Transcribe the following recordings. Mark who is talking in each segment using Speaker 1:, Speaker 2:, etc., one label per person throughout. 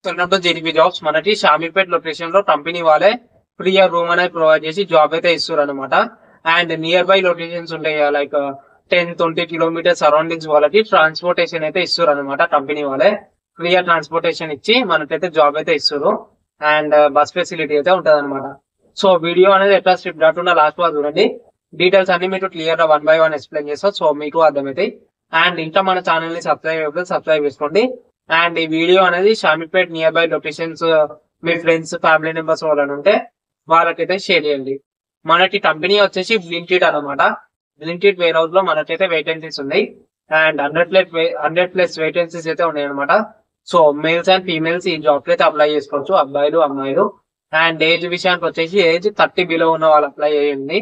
Speaker 1: Welcome to GDP jobs. మనకి Shamirpet location లో company వాళ్ళే ఫ్రీ రూమ్ అనేది ప్రొవైడ్ చేసి జాబ్ అయితే ఇస్తారు అనమాట. అండ్ నియర్ బై లొకేషన్స్ ఉంటాయి లైక్ 10-20 కిలోమీటర్స్ సరౌండింగ్స్ వాళ్ళకి ట్రాన్స్పోర్టేషన్ అయితే ఇస్తారు అనమాట. కంపెనీ వాళ్ళే ఫ్రీ ట్రాన్స్పోర్టేషన్ ఇచ్చి మనకైతే జాబ్ అయితే ఇస్తారు. అండ్ బస్ ఫెసిలిటీ అయితే ఉంటది అనమాట. సో వీడియో అనేది ఎట్లా స్ట్రిప్ కాకుండా లాస్ట్ వరకు చూడండి. డీటెయిల్స్ అన్ని మీకు క్లియర్ గా 1 by 1 ఎక్స్ప్లెయిన్ చేస్తాం. సో మీకు అర్థమవుతాయి. అండ్ ఇంకా మన ఛానల్ ని సబ్స్క్రైబ్ చేసుకోండి. అండ్ ఈ వీడియో అనేది Shamirpet near by locations me friends family members వాళ్ళని ఉంటే వాళ్ళకైతే షేర్ చేయండి. మనకి కంపెనీ వచ్చేసి బ్లింకిట్ అనమాట. బ్లింకిట్ వేర్ హౌస్ లో మనకైతే వేకెన్సీస్ ఉన్నాయి. అండ్ 100+ వేకెన్సీస్ అయితే ఉన్నాయి అనమాట. సో మేల్స్ అండ్ ఫీమేల్స్ ఈ జాబ్ అయితే అప్లై చేసుకోవచ్చు, అబ్బాయిలు అమ్మాయిలు. అండ్ ఏజ్ విషయానికి వచ్చేసి ఏజ్ 30 బిలో ఉన్న వాళ్ళు అప్లై చేయండి.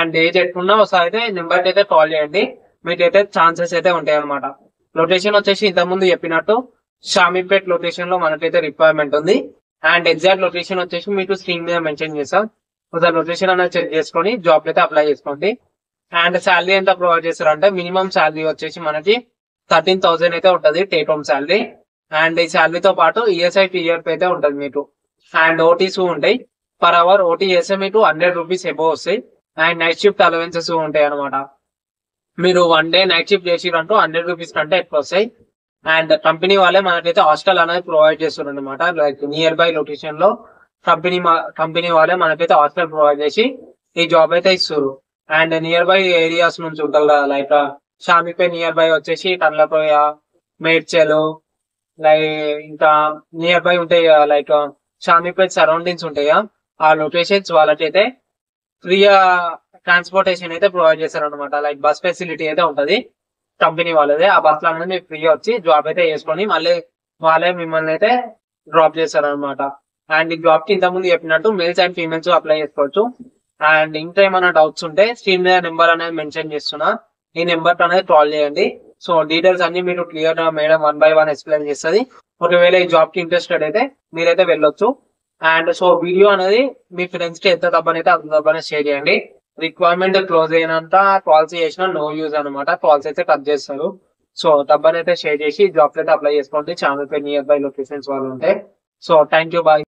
Speaker 1: అండ్ ఏజ్ ఎట్టున్నా ఒకసారి అయితే నెంబర్కి అయితే కాల్ చేయండి, మీకైతే ఛాన్సెస్ అయితే ఉంటాయి అనమాట. లొకేషన్ వచ్చేసి ఇంతకుముందు చెప్పినట్టు షామీర్పేట్ లొకేషన్ లో మనకైతే రిక్వైర్మెంట్ ఉంది. అండ్ ఎగ్జాక్ట్ లొకేషన్ వచ్చేసి మీకు స్క్రీన్ మీద మెన్షన్ చేస్తాం. ఒకసారి లొకేషన్ అనేది చెక్ చేసుకొని జాబ్ అయితే అప్లై చేసుకోండి. అండ్ శాలరీ ఎంత ప్రొవైడ్ చేస్తారంటే మినిమం శాలరీ వచ్చేసి మనకి 13,000 అయితే ఉంటుంది టేక్ హోమ్ శాలరీ. అండ్ ఈ శాలరీతో పాటు ఈఎస్ఐ పిఎఫ్ అయితే ఉంటుంది మీకు. అండ్ ఓటీస్ ఉంటాయి. పర్ అవర్ ఓటీ చేస్తే మీకు 100 రూపీస్ ఎబో వస్తాయి. అండ్ నైట్ షిఫ్ట్ అలవెన్సెస్ ఉంటాయి అనమాట. మీరు 1 డే నైట్ షిఫ్ట్ చేసిరంటూ 100 రూపీస్ కంటే ఎక్కువ వస్తాయి. అండ్ కంపెనీ వాళ్ళే మనకైతే హాస్టల్ అనేది ప్రొవైడ్ చేస్తారు అనమాట. లైక్ నియర్ బై లొకేషన్ లో కంపెనీ వాళ్ళే మనకైతే హాస్టల్ ప్రొవైడ్ చేసి ఈ జాబ్ అయితే ఇస్తారు. అండ్ నియర్ బై ఏరియాస్ నుంచి ఉంటారు కదా, లైక్ షామీర్పేట్ నియర్ బై వచ్చేసి కండ్లకోయ, మేడ్చల్, లైక్ ఇంకా నియర్ బై ఉంటాయి లైక్ షామీర్పేట్ సరౌండింగ్స్ ఉంటాయా ఆ లొకేషన్స్ వాళ్ళకైతే ఫ్రీ ట్రాన్స్పోర్టేషన్ అయితే ప్రొవైడ్ చేస్తారు అనమాట. లైక్ బస్ ఫెసిలిటీ అయితే ఉంటది కంపెనీ వాళ్ళదే. ఆ బస్ లో అనేది మీరు ఫ్రీ వచ్చి జాబ్ అయితే చేసుకొని మళ్ళీ వాళ్ళే మిమ్మల్ని అయితే డ్రాప్ చేస్తారు అనమాట. అండ్ ఈ జాబ్ కి ఇంతకుముందు చెప్పినట్టు మేల్స్ అండ్ ఫీమేల్స్ అప్లై చేసుకోవచ్చు. అండ్ ఇంకా ఏమైనా డౌట్స్ ఉంటే స్క్రీన్ మీద నెంబర్ అనేది మెన్షన్ చేస్తున్నా, ఈ నెంబర్ అనేది కాల్ చేయండి. సో డీటెయిల్స్ అన్ని మీరు క్లియర్ గా మేడం 1 by 1 ఎక్స్ప్లెయిన్ చేస్తుంది. ఒకవేళ ఈ జాబ్ కి ఇంట్రెస్టెడ్ అయితే మీరైతే వెళ్ళొచ్చు. అండ్ సో వీడియో అనేది మీ ఫ్రెండ్స్ కి ఎంత తప్పనైతే అంత తప్పనే షేర్ చేయండి. రిక్వైర్మెంట్ క్లోజ్ అయినంత కాల్స్ చేసినా నో యూజ్ అనమాట. కాల్స్ అయితే కట్ చేస్తారు. సో డబ్బనైతే షేర్ చేసి జాబ్స్ అయితే అప్లై చేసుకోండి. ఛానల్ పై నియర్ బై లొకేషన్స్ వాళ్ళు ఉంటే. So thank you, bye.